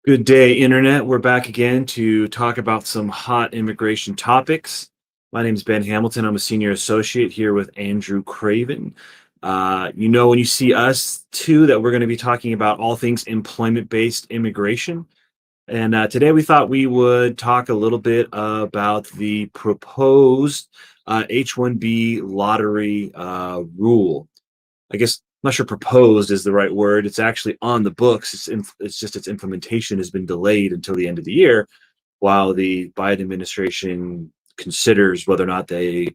Good day, Internet. We're back again to talk about some hot immigration topics. My name is Ben Hamilton. I'm a senior associate here with Andrew Craven. When you see us too, that we're going to be talking about all things employment-based immigration. And today we thought we would talk a little bit about the proposed H-1B lottery rule. I guess I'm not sure proposed is the right word. It's actually on the books. It's just its implementation has been delayed until the end of the year, while the Biden administration considers whether or not they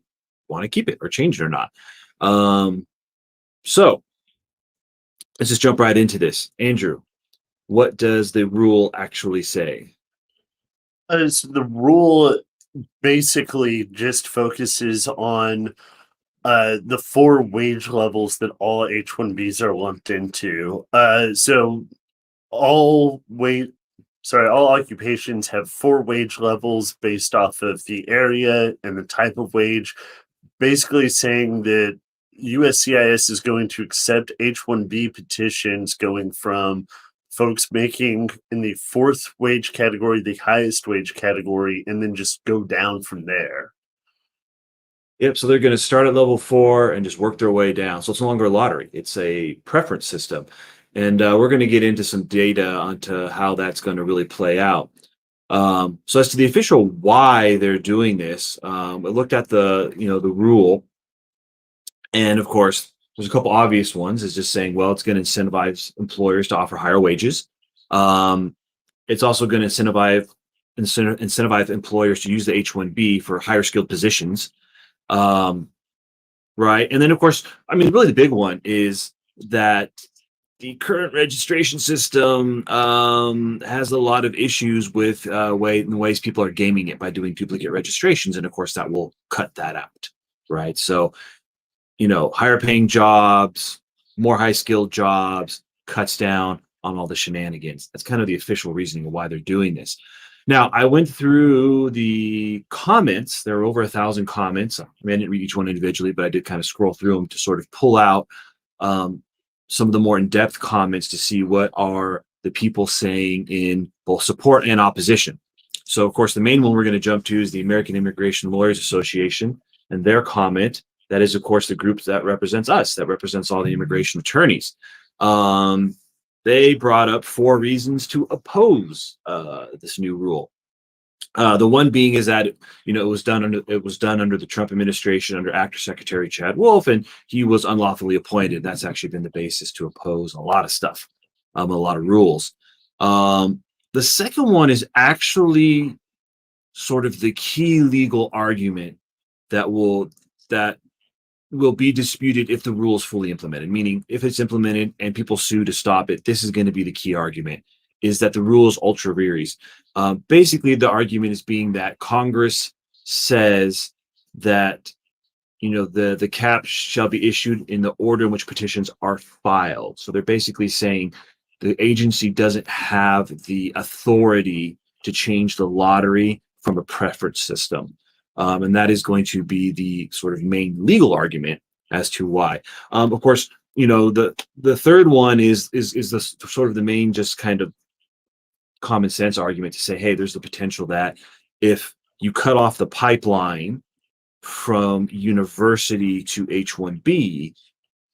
want to keep it or change it or not. Um, so let's just jump right into this. Andrew, what does the rule actually say? So the rule basically just focuses on the four wage levels that all H-1Bs are lumped into. So all wage, all occupations have four wage levels based off of the area and the type of wage, basically saying that USCIS is going to accept H-1B petitions going from folks making in the fourth wage category, the highest wage category, and then just go down from there. Yep. So they're going to start at level 4 and just work their way down. So it's no longer a lottery. It's a preference system. And we're going to get into some data onto how that's going to really play out. So as to the official why they're doing this, I looked at the rule, and of course, there's a couple obvious ones. Is just saying, well, it's going to incentivize employers to offer higher wages. Um, it's also going to incentivize employers to use the H-1B for higher skilled positions. Um, right. And then, of course, I mean, really the big one is that the current registration system has a lot of issues with ways people are gaming it by doing duplicate registrations. And of course, that will cut that out. Right. So, higher paying jobs, more high skilled jobs, cuts down on all the shenanigans. That's kind of the official reasoning of why they're doing this. Now, I went through the comments. There were over 1,000 comments. I mean, I didn't read each one individually, but I did kind of scroll through them to sort of pull out some of the more in-depth comments to see what are the people saying in both support and opposition. So, of course, the main one we're going to jump to is the American Immigration Lawyers Association and their comment. That is, of course, the group that represents us, that represents all the immigration attorneys. They brought up 4 reasons to oppose this new rule. The one being is that it was done under the Trump administration under Acting Secretary Chad Wolf, and he was unlawfully appointed. That's actually been the basis to oppose a lot of stuff, a lot of rules. The second one is actually sort of the key legal argument that will be disputed if the rule is fully implemented. Meaning, if it's implemented and people sue to stop it, this is going to be the key argument: is that the rule is ultra vires. Basically, the argument is being that Congress says that the cap shall be issued in the order in which petitions are filed. So they're basically saying the agency doesn't have the authority to change the lottery from a preference system. And that is going to be the sort of main legal argument as to why. Of course, the third one is the sort of the main just kind of common sense argument to say, hey, there's the potential that if you cut off the pipeline from university to H-1B,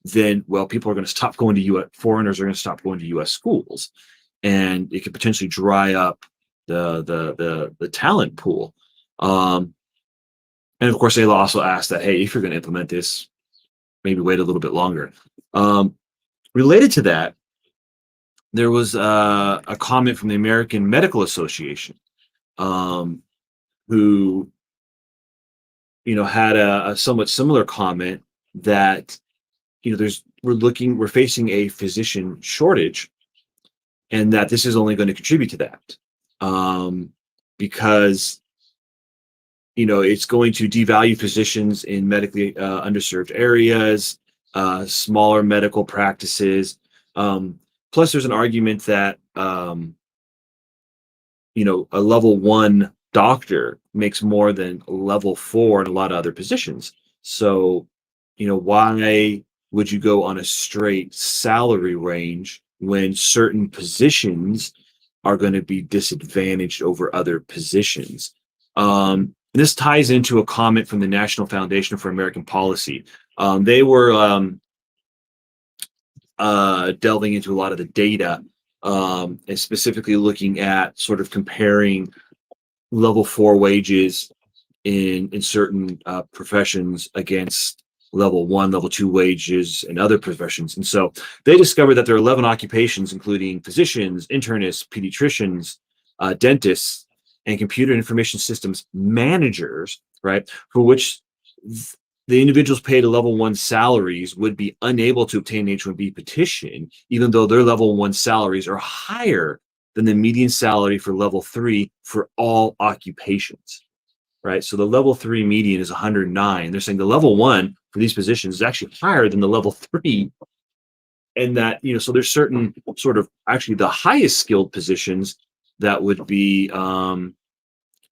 then, well, people are going to stop going to foreigners are going to stop going to U.S. schools, and it could potentially dry up the talent pool. And of course, they also asked that, hey, if you're going to implement this, maybe wait a little bit longer. Related to that, there was a comment from the American Medical Association, who, had a somewhat similar comment that, we're facing a physician shortage, and that this is only going to contribute to that, because it's going to devalue physicians in medically underserved areas, smaller medical practices. Plus, there's an argument that a level 1 doctor makes more than level 4 in a lot of other positions. So, why would you go on a straight salary range when certain positions are going to be disadvantaged over other positions. This ties into a comment from the National Foundation for American Policy. They were delving into a lot of the data, and specifically looking at sort of comparing level 4 wages in certain professions against level 1, level 2 wages in other professions. And so they discovered that there are 11 occupations, including physicians, internists, pediatricians, dentists, and computer information systems managers, right, for which the individuals paid a level 1 salaries would be unable to obtain an H-1B petition, even though their level 1 salaries are higher than the median salary for level 3 for all occupations. Right, so the level 3 median is 109. They're saying the level 1 for these positions is actually higher than the level 3, and that, you know, so there's certain sort of actually the highest skilled positions that would be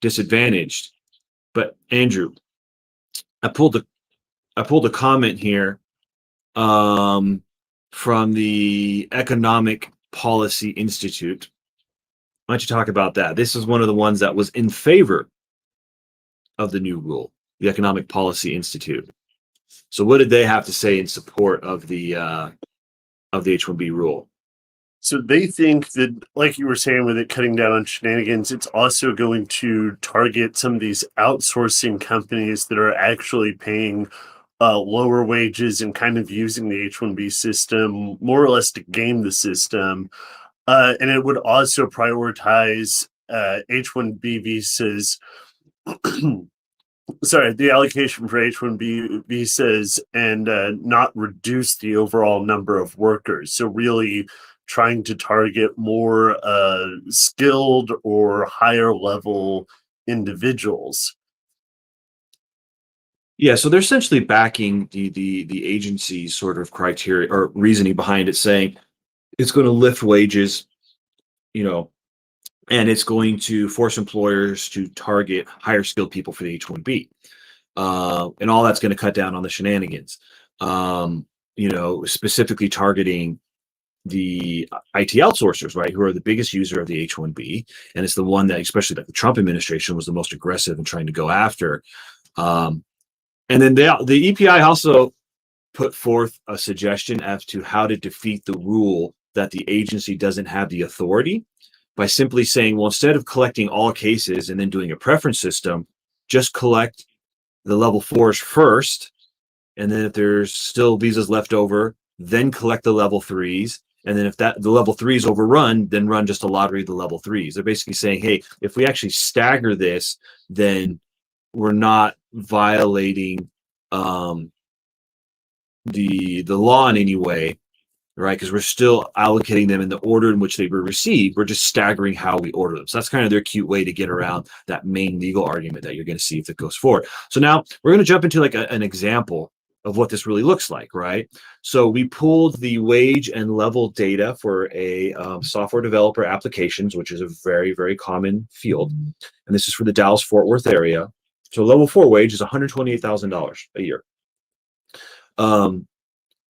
disadvantaged. But Andrew, I pulled a comment here from the Economic Policy Institute. Why don't you talk about that? This is one of the ones that was in favor of the new rule, the Economic Policy Institute. So what did they have to say in support of the H-1B rule? So they think that, like you were saying, with it cutting down on shenanigans, it's also going to target some of these outsourcing companies that are actually paying lower wages and kind of using the H-1B system more or less to game the system. And it would also prioritize H-1B visas sorry, the allocation for H-1B visas and not reduce the overall number of workers. So really trying to target more skilled or higher level individuals. Yeah, so they're essentially backing the agency's sort of criteria or reasoning behind it, saying it's going to lift wages, you know, and it's going to force employers to target higher skilled people for the H-1B. And all that's going to cut down on the shenanigans, you know, specifically targeting the IT outsourcers, right, who are the biggest user of the H-1B. And it's the one that, especially that the Trump administration was the most aggressive in trying to go after. And then the EPI also put forth a suggestion as to how to defeat the rule that the agency doesn't have the authority, by simply saying, well, instead of collecting all cases and then doing a preference system, just collect the level 4s first. And then if there's still visas left over, then collect the level 3s. And then if the level 3s overrun, then run just a lottery of the level 3s. They're basically saying, hey, if we actually stagger this, then we're not violating the law in any way, right? Because we're still allocating them in the order in which they were received. We're just staggering how we order them. So that's kind of their cute way to get around that main legal argument that you're going to see if it goes forward. So now we're going to jump into like an example of what this really looks like, right? So we pulled the wage and level data for a software developer applications, which is a very, very common field. And this is for the Dallas-Fort Worth area. So level 4 wage is $128,000 a year.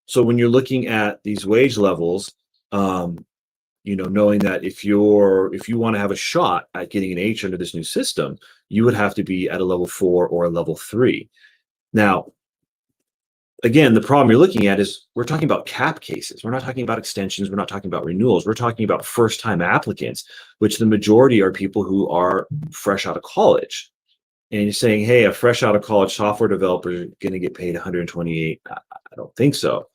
So when you're looking at these wage levels, you know, knowing that if you want to have a shot at getting an H under this new system, you would have to be at a level 4 or a level 3. Now, again, the problem you're looking at is we're talking about cap cases. We're not talking about extensions. We're not talking about renewals. We're talking about first-time applicants, which the majority are people who are fresh out of college. And you're saying, hey, a fresh out of college software developer is going to get paid 128. I don't think so.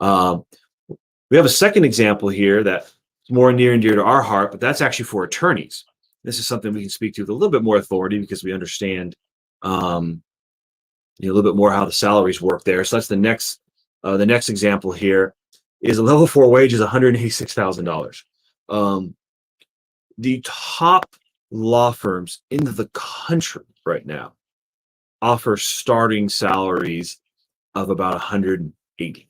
We have a second example here that's more near and dear to our heart, but that's actually for attorneys. This is something we can speak to with a little bit more authority because we understand a little bit more how the salaries work there. So that's the next example here is a level 4 wage is $186,000. The top law firms in the country right now offer starting salaries of about 180.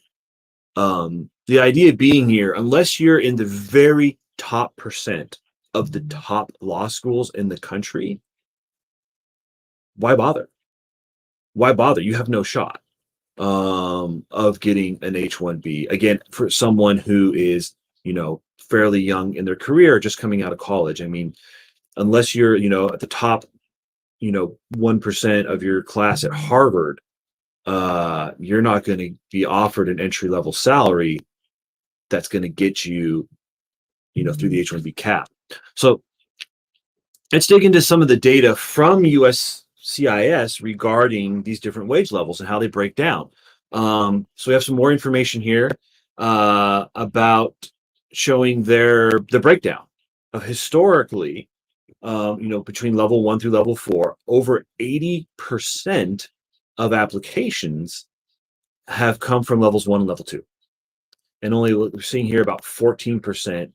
The idea being here, unless you're in the very top percent of the top law schools in the country, why bother? Why bother? You have no shot of getting an H-1B. Again, for someone who is fairly young in their career, just coming out of college. I mean, unless you're, at the top, 1% of your class at Harvard, you're not going to be offered an entry level salary that's going to get you, through the H-1B cap. So let's dig into some of the data from USCIS regarding these different wage levels and how they break down. So we have some more information here about showing the breakdown of historically, between level 1 through level 4, over 80% of applications have come from levels 1 and level 2. And only we're seeing here about 14%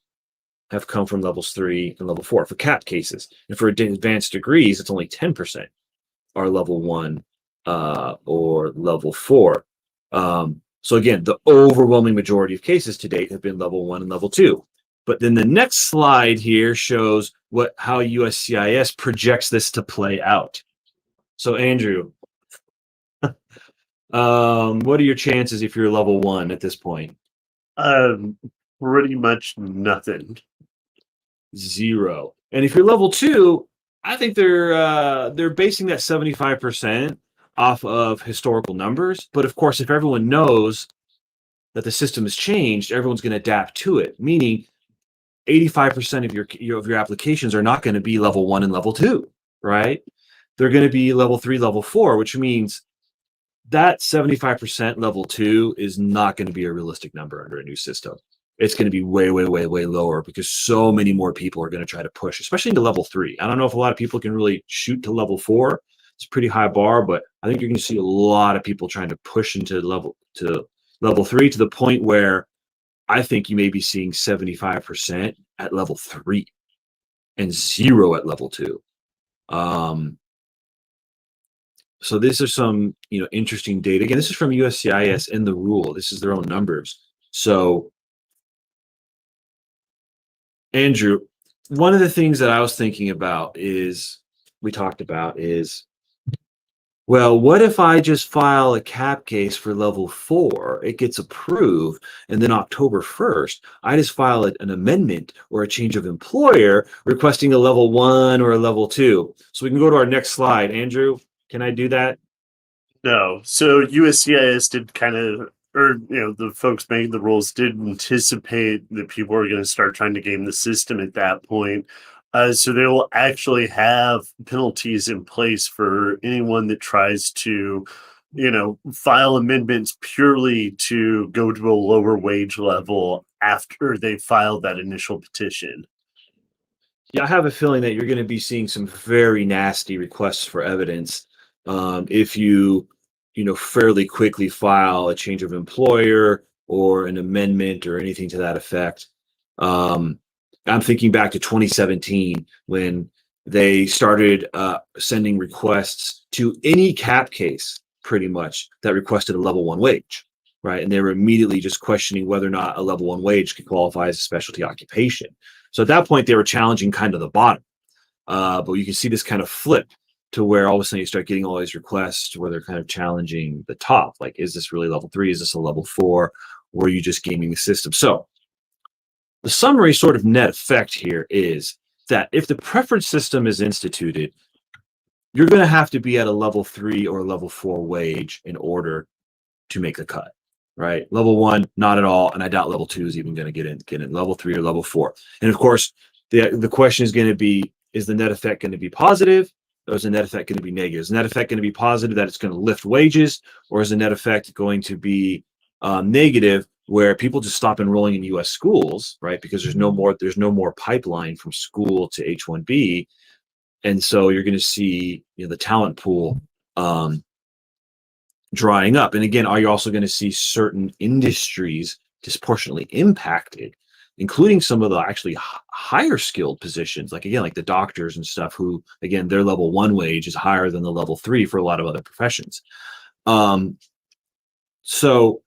have come from levels 3 and level 4 for cap cases. And for advanced degrees, it's only 10% are level 1 or level 4. So again, the overwhelming majority of cases to date have been level 1 and level 2. But then the next slide here shows how USCIS projects this to play out. So Andrew, what are your chances if you're level 1 at this point? Pretty much nothing. 0. And if you're level 2, I think they're basing that 75% off of historical numbers. But of course, if everyone knows that the system has changed, everyone's going to adapt to it. Meaning, 85% of your applications are not going to be level 1 and level 2, right? They're going to be level 3, level 4, which means that 75% level 2 is not going to be a realistic number under a new system. It's going to be way, way, way, way lower because so many more people are going to try to push, especially into level 3. I don't know if a lot of people can really shoot to level 4. It's a pretty high bar, but I think you're going to see a lot of people trying to push into level 3 to the point where I think you may be seeing 75% at level 3 and 0 at level 2. So these are some, interesting data. Again, this is from USCIS in the rule. This is their own numbers. So, Andrew, one of the things that I was thinking about well, what if I just file a cap case for level 4, it gets approved, and then October 1st, I just file an amendment or a change of employer requesting a level 1 or a level 2. So we can go to our next slide. Andrew, can I do that? No. So USCIS did kind of, or the folks making the rules did anticipate that people are going to start trying to game the system at that point. So they will actually have penalties in place for anyone that tries to, file amendments purely to go to a lower wage level after they filed that initial petition. Yeah, I have a feeling that you're going to be seeing some very nasty requests for evidence if you, fairly quickly file a change of employer or an amendment or anything to that effect. I'm thinking back to 2017 when they started sending requests to any cap case, pretty much, that requested a level 1 wage, right? And they were immediately just questioning whether or not a level 1 wage could qualify as a specialty occupation. So at that point, they were challenging kind of the bottom. But you can see this kind of flip to where all of a sudden you start getting all these requests where they're kind of challenging the top. Like, is this really level 3? Is this a level 4? Or are you just gaming the system? So the summary sort of net effect here is that if the preference system is instituted, you're going to have to be at a level 3 or level 4 wage in order to make the cut, right? Level 1, not at all. And I doubt level 2 is even going to get in level 3 or level 4. And of course, the question is going to be, is the net effect going to be positive? Or is the net effect going to be negative? Is the net effect going to be positive, that it's going to lift wages? Or is the net effect going to be negative, where people just stop enrolling in U.S. schools, right? Because there's no more pipeline from school to H-1B, and so you're going to see the talent pool drying up. And again, are you also going to see certain industries disproportionately impacted, including some of the actually higher skilled positions, like the doctors and stuff, who again their level 1 wage is higher than the level 3 for a lot of other professions. So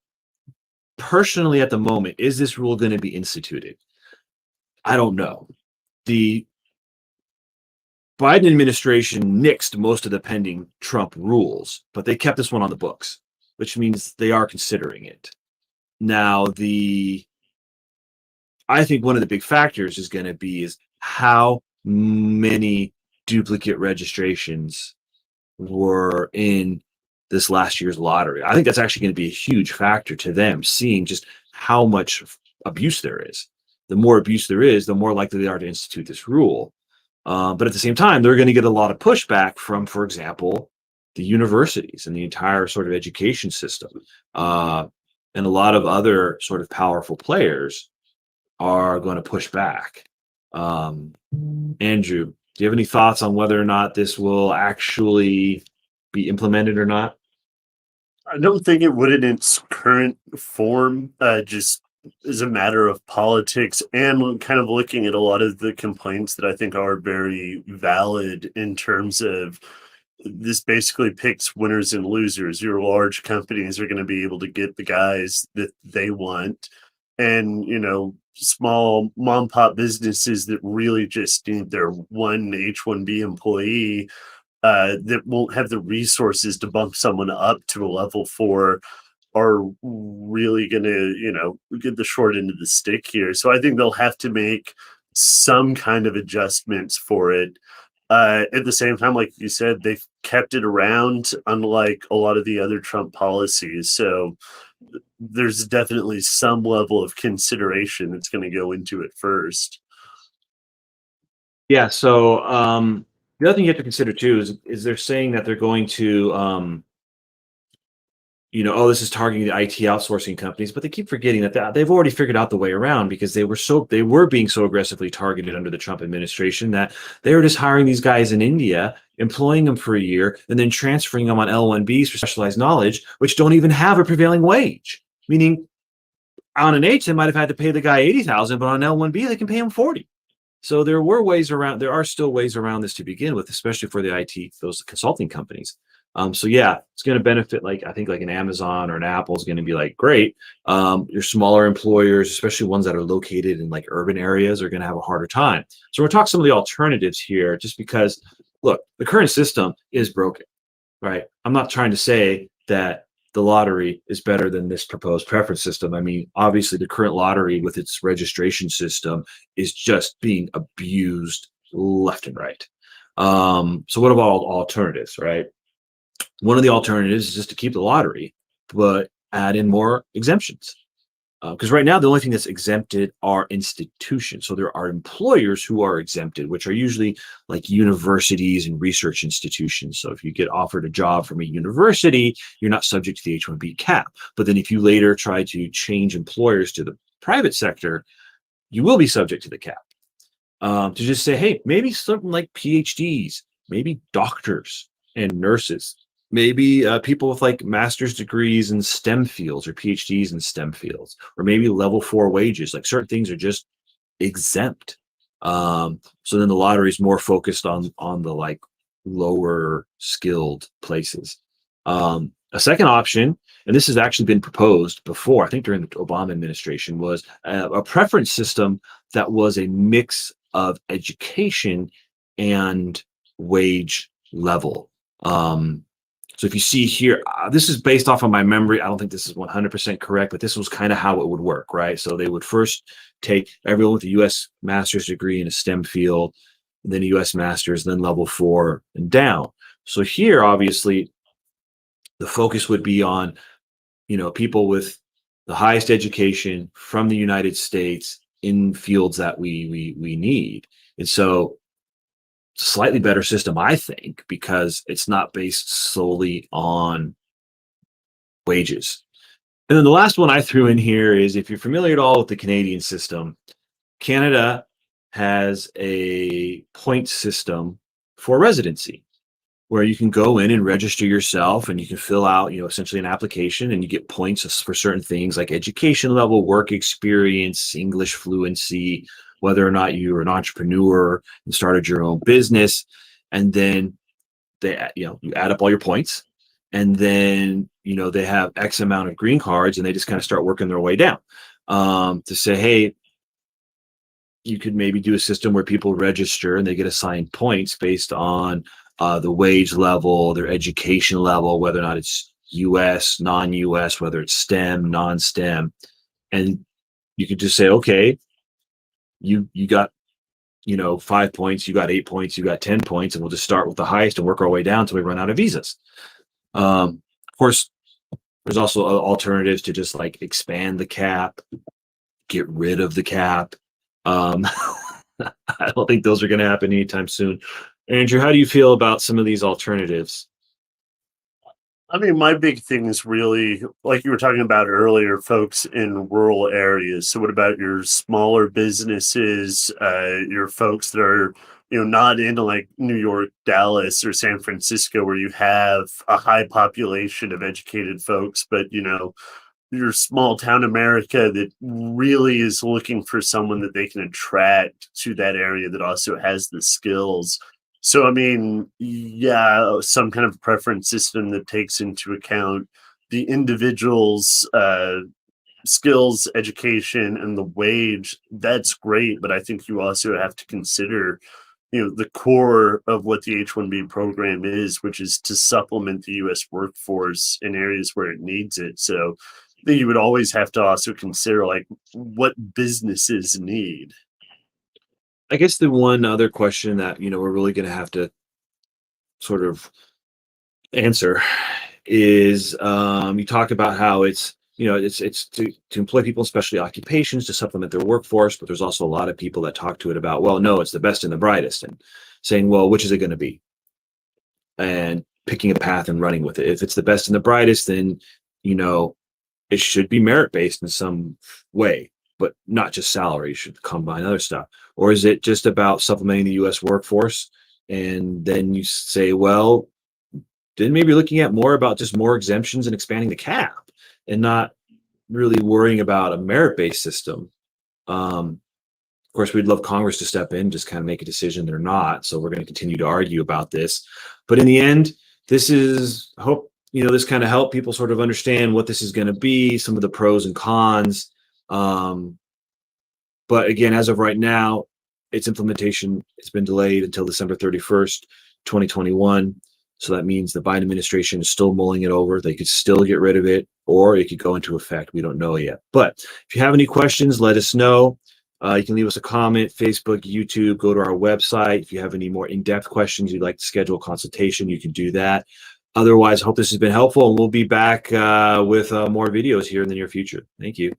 personally, at the moment, is this rule going to be instituted? I don't know. The Biden administration nixed most of the pending Trump rules, but they kept this one on the books, which means they are considering it. Now, the I think one of the big factors is going to be is how many duplicate registrations were in this last year's lottery. I think that's actually going to be a huge factor to them, seeing just how much abuse there is. The more abuse there is, the more likely they are to institute this rule. But at the same time, they're going to get a lot of pushback from, for example, the universities and the entire sort of education system. And a lot of other sort of powerful players are going to push back. Andrew, do you have any thoughts on whether or not this will actually be implemented or not? I don't think it would in its current form, just as a matter of politics and kind of looking at a lot of the complaints that I think are very valid in terms of this basically picks winners and losers. Your large companies are going to be able to get the guys that they want. And, small mom pop businesses that really just need their one H-1B employee that won't have the resources to bump someone up to a level 4 are really going to, get the short end of the stick here. So I think they'll have to make some kind of adjustments for it. At the same time, like you said, they've kept it around, unlike a lot of the other Trump policies. So there's definitely some level of consideration that's going to go into it first. Yeah. So the other thing you have to consider too is they're saying that they're going to, oh, this is targeting the IT outsourcing companies, but they keep forgetting that they've already figured out the way around, because they were being so aggressively targeted under the Trump administration that they were just hiring these guys in India, employing them for a year, and then transferring them on L-1Bs for specialized knowledge, which don't even have a prevailing wage. Meaning, on an H, they might have had to pay the guy $80,000, but on L-1B, they can pay him $40,000. So there are still ways around this to begin with, especially for the IT, those consulting companies. So yeah, it's going to benefit, I think an Amazon or an Apple is going to be great. Your smaller employers, especially ones that are located in urban areas, are going to have a harder time. So we'll talk some of the alternatives here, just because, look, the current system is broken, right? I'm not trying to say that the lottery is better than this proposed preference system. I mean, obviously the current lottery with its registration system is just being abused left and right. So what about alternatives, right? One of the alternatives is just to keep the lottery, but add in more exemptions. Because right now, the only thing that's exempted are institutions. So there are employers who are exempted, which are usually universities and research institutions. So if you get offered a job from a university, you're not subject to the H-1B cap. But then if you later try to change employers to the private sector, you will be subject to the cap. To just say, hey, maybe something like PhDs, maybe doctors and nurses, maybe people with master's degrees in STEM fields or PhDs in STEM fields, or maybe level 4 wages. Certain things are just exempt. So then the lottery is more focused on the lower skilled places. A second option, and this has actually been proposed before, I think during the Obama administration, was a preference system that was a mix of education and wage level. So if you see here, this is based off of my memory. I don't think this is 100% correct, but this was kind of how it would work, right? So they would first take everyone with a U.S. master's degree in a STEM field, then a U.S. master's, then level 4 and down. So here, obviously, the focus would be on, people with the highest education from the United States in fields that we need. And so slightly better system, I think, because it's not based solely on wages. And then the last one I threw in here is, if you're familiar at all with the Canadian system, Canada has a point system for residency, where you can go in and register yourself, and you can fill out, essentially an application, and you get points for certain things like education level, work experience, English fluency, whether or not you're an entrepreneur and started your own business. And then you add up all your points, and then, they have X amount of green cards, and they just kind of start working their way down to say, hey, you could maybe do a system where people register and they get assigned points based on the wage level, their education level, whether or not it's US, non-US, whether it's STEM, non-STEM. And you could just say, okay, you got 5 points, you got 8 points, you got 10 points, and we'll just start with the highest and work our way down until we run out of visas. Of course, there's also alternatives to just like expand the cap, get rid of the cap. I don't think those are going to happen anytime soon. Andrew, how do you feel about some of these alternatives? I mean, my big thing is really, like you were talking about earlier, folks in rural areas. So what about your smaller businesses, your folks that are, not in like New York, Dallas, or San Francisco, where you have a high population of educated folks, but, your small town America that really is looking for someone that they can attract to that area that also has the skills. So, I mean, yeah, some kind of preference system that takes into account the individual's skills, education, and the wage, that's great. But I think you also have to consider, the core of what the H-1B program is, which is to supplement the U.S. workforce in areas where it needs it. So I think you would always have to also consider like what businesses need. I guess the one other question that we're really going to have to sort of answer is you talk about how it's to employ people in specialty occupations to supplement their workforce, but there's also a lot of people that talk to it about, well, no, it's the best and the brightest, and saying, well, which is it going to be, and picking a path and running with it. If it's the best and the brightest, then it should be merit based in some way, but not just salary. It should combine other stuff. Or is it just about supplementing the U.S. workforce? And then you say, well, then maybe looking at more about just more exemptions and expanding the cap and not really worrying about a merit-based system. Of course, we'd love Congress to step in, just kind of make a decision. They're not. So we're going to continue to argue about this. But in the end, this is this kind of help people sort of understand what this is going to be, some of the pros and cons. But again, as of right now, its implementation has been delayed until December 31st, 2021. So that means the Biden administration is still mulling it over. They could still get rid of it, or it could go into effect. We don't know yet. But if you have any questions, let us know. You can leave us a comment, Facebook, YouTube, go to our website. If you have any more in-depth questions, you'd like to schedule a consultation, you can do that. Otherwise, I hope this has been helpful, and we'll be back with more videos here in the near future. Thank you.